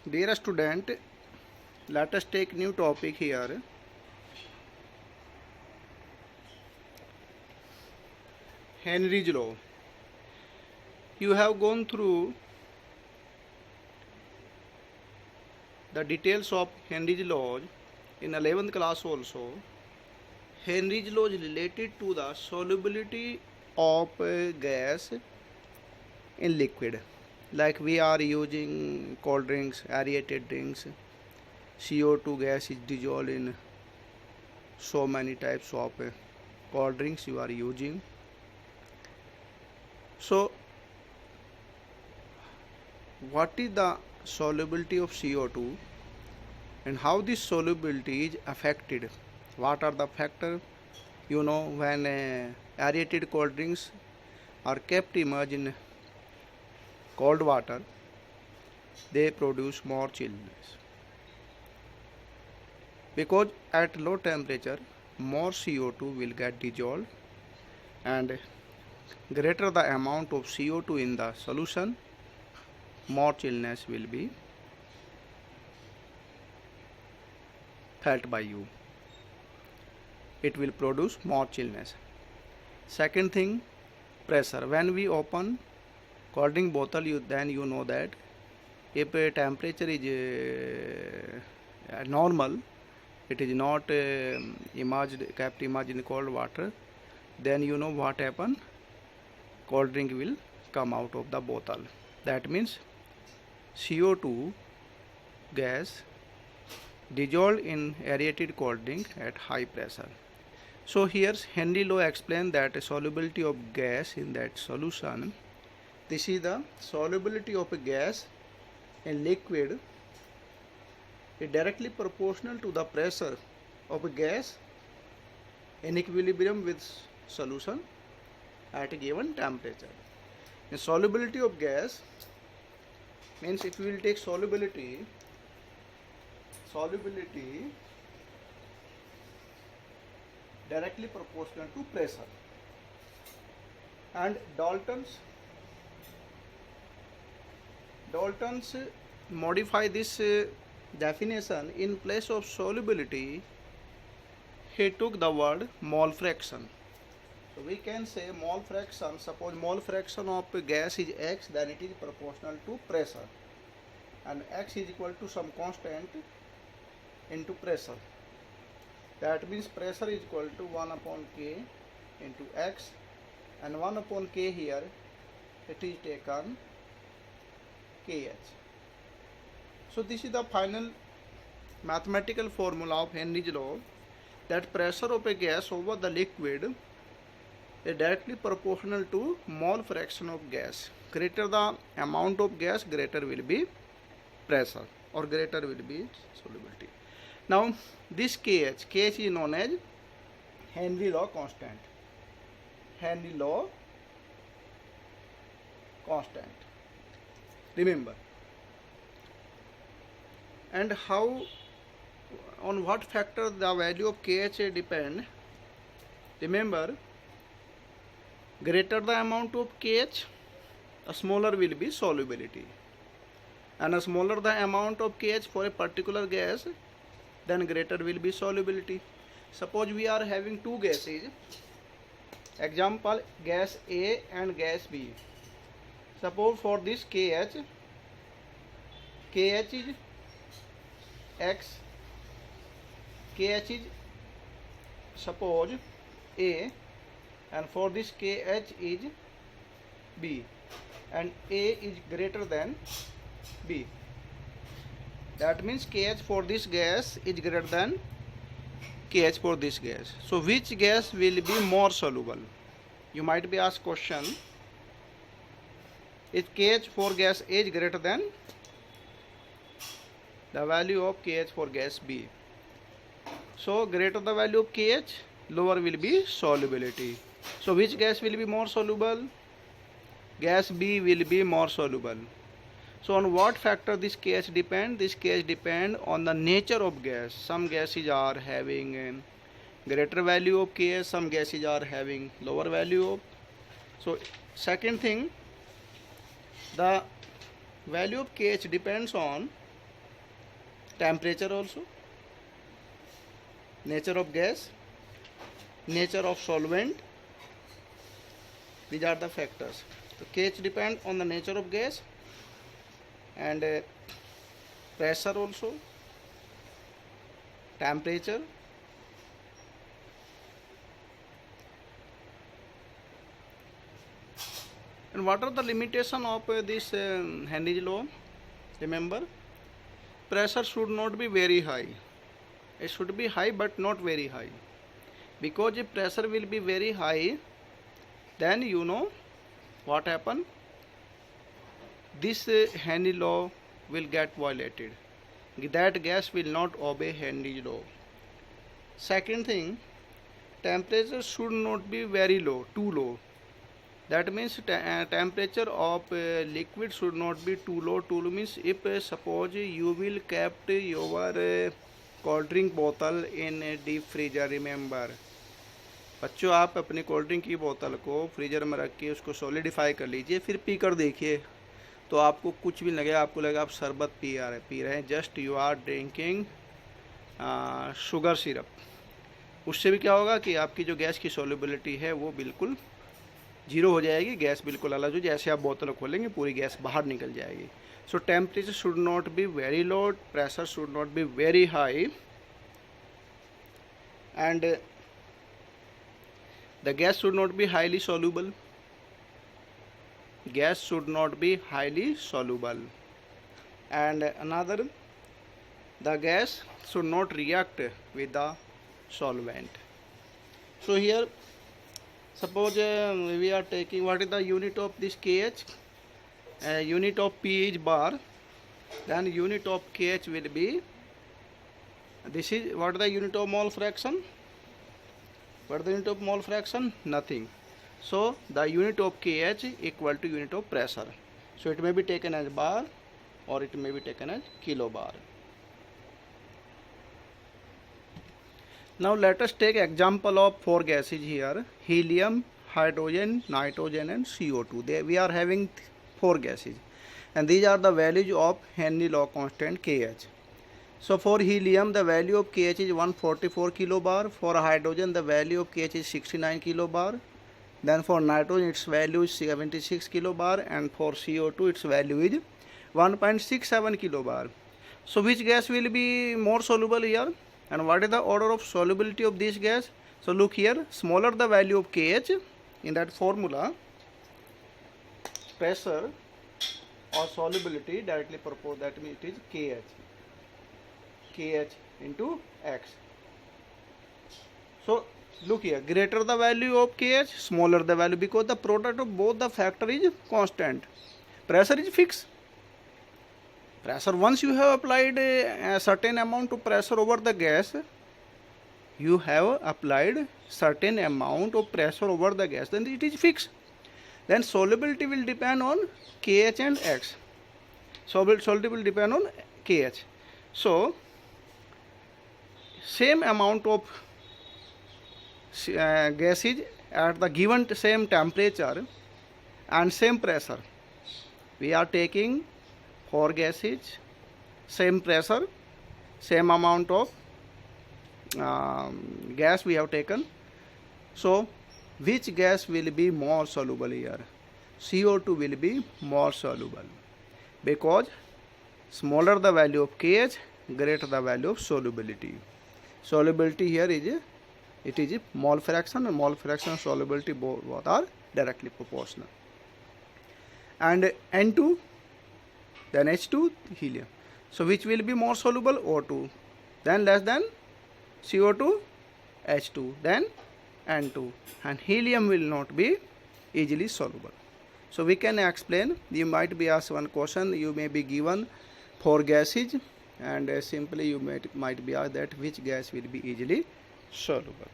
Dear student, let us take new topic here. Henry's law. You have gone through the details of Henry's law in 11th class also. Henry's law is related to the solubility of gas in liquid. Like we are using cold drinks, aerated drinks, CO2 gas is dissolved in so many types of cold drinks you are using. So what is the solubility of CO2 and how this solubility is affected? What are the factors? When aerated cold drinks are kept immersed in cold water, they produce more chillness. Because at low temperature, more CO2 will get dissolved, and greater the amount of CO2 in the solution, more chillness will be felt by you. It will produce more chillness. Second thing, pressure. When we open cold drink bottle, then you know that if a temperature is normal, it is not kept immersed in cold water, then you know what happen, cold drink will come out of the bottle. That means CO2 gas dissolved in aerated cold drink at high pressure. So here Henry law explains that solubility of gas in that solution. This is the solubility of a gas in liquid is directly proportional to the pressure of a gas in equilibrium with solution at a given temperature. The solubility of gas means if we will take solubility directly proportional to pressure, and Dalton's modify this definition. In place of solubility, he took the word mole fraction. So we can say mole fraction. Suppose mole fraction of gas is x, then it is proportional to pressure, and x is equal to some constant into pressure. That means pressure is equal to 1 upon k into x, and 1 upon k here it is taken kh. So this is the final mathematical formula of Henry's law, that pressure of a gas over the liquid is directly proportional to mole fraction of gas. Greater the amount of gas, greater will be pressure, or greater will be solubility. Now this kh is known as Henry law constant. Henry law constant. Remember. And how, on what factor the value of kh depend? Remember, greater the amount of kh, a smaller will be solubility, and a smaller the amount of kh for a particular gas, then greater will be solubility. Suppose we are having two gases, example gas A and gas B. Suppose for this kh is x, kh is suppose A, and for this kh is B, and A is greater than B. That means kh for this gas is greater than kh for this gas. So which gas will be more soluble? You might be asked question, if kh for gas A is greater than the value of kh for gas B. So greater the value of kh, lower will be solubility. So which gas will be more soluble? Gas B will be more soluble. So on what factor this kh depend? This kh depend on the nature of gas. Some gases are having greater value of kh, some gases are having lower value of. So second thing, the value of kh depends on temperature also, nature of gas, nature of solvent. These are the factors. So KH depend on the nature of gas and pressure also, temperature, and what are the limitation of this Henry's law? Remember, pressure should not be very high. It should be high but not very high, because if pressure will be very high, then you know what happen, this Henry law will get violated. That gas will not obey Henry's law. Second thing, temperature should not be very low, too low. That means temperature of liquid should not be too low. Too low means if suppose you will kept your cold drink bottle in a deep freezer. Remember, बच्चों, आप अपनी cold drink की बोतल को freezer में रख के उसको सॉलिडिफाई कर लीजिए, फिर पी कर देखिए, तो आपको कुछ भी लगेगा, आपको लगेगा आप शरबत पी रहे हैं, just you are drinking sugar syrup. उससे भी क्या होगा कि आपकी जो गैस की सॉल्युबिलिटी है वो बिल्कुल जीरो हो जाएगी, गैस बिल्कुल अलग हो, जैसे आप बोतल खोलेंगे पूरी गैस बाहर निकल जाएगी। सो temperature should not be very low, pressure should not be very high, and the gas should not be highly soluble. Gas should not be highly soluble. And another, the gas should not react with the solvent. So here, suppose we are taking, what is the unit of this KH? Unit of P is bar, then unit of KH will be, this is, what is the unit of mole fraction? What is the unit of mole fraction? Nothing. So the unit of KH equal to unit of pressure. So it may be taken as bar or it may be taken as kilobar. Now let us take example of 4 gases here: helium, hydrogen, nitrogen and CO2. We are having 4 gases and these are the values of Henry law constant KH. So for helium the value of KH is 144 kilobar, for hydrogen the value of KH is 69 kilobar, then for nitrogen its value is 76 kilobar, and for CO2 its value is 1.67 kilobar. So which gas will be more soluble here, and what is the order of solubility of this gas? So look here, smaller the value of KH in that formula, pressure or solubility directly proportional, that means it is KH into X. So look here, greater the value of KH, smaller the value, because the product of both the factor is constant. Pressure is fixed. Pressure, once you have applied a certain amount of pressure over the gas, you have applied certain amount of pressure over the gas, then it is fixed. Then solubility will depend on KH and X. Solubility will depend on KH. So same amount of gases at the given same temperature and same pressure. We are taking 4 gases, same pressure, same amount of gas we have taken. So which gas will be more soluble here? CO2 will be more soluble, because smaller the value of KH, greater the value of solubility. Solubility here is, it is mole fraction, and mole fraction and solubility both are directly proportional. And N2, then H2, helium. So which will be more soluble? O2, then less than CO2, H2, then N2, and helium will not be easily soluble. So we can explain, you might be asked one question, you may be given 4 gases and simply you might be asked that which gas will be easily soluble.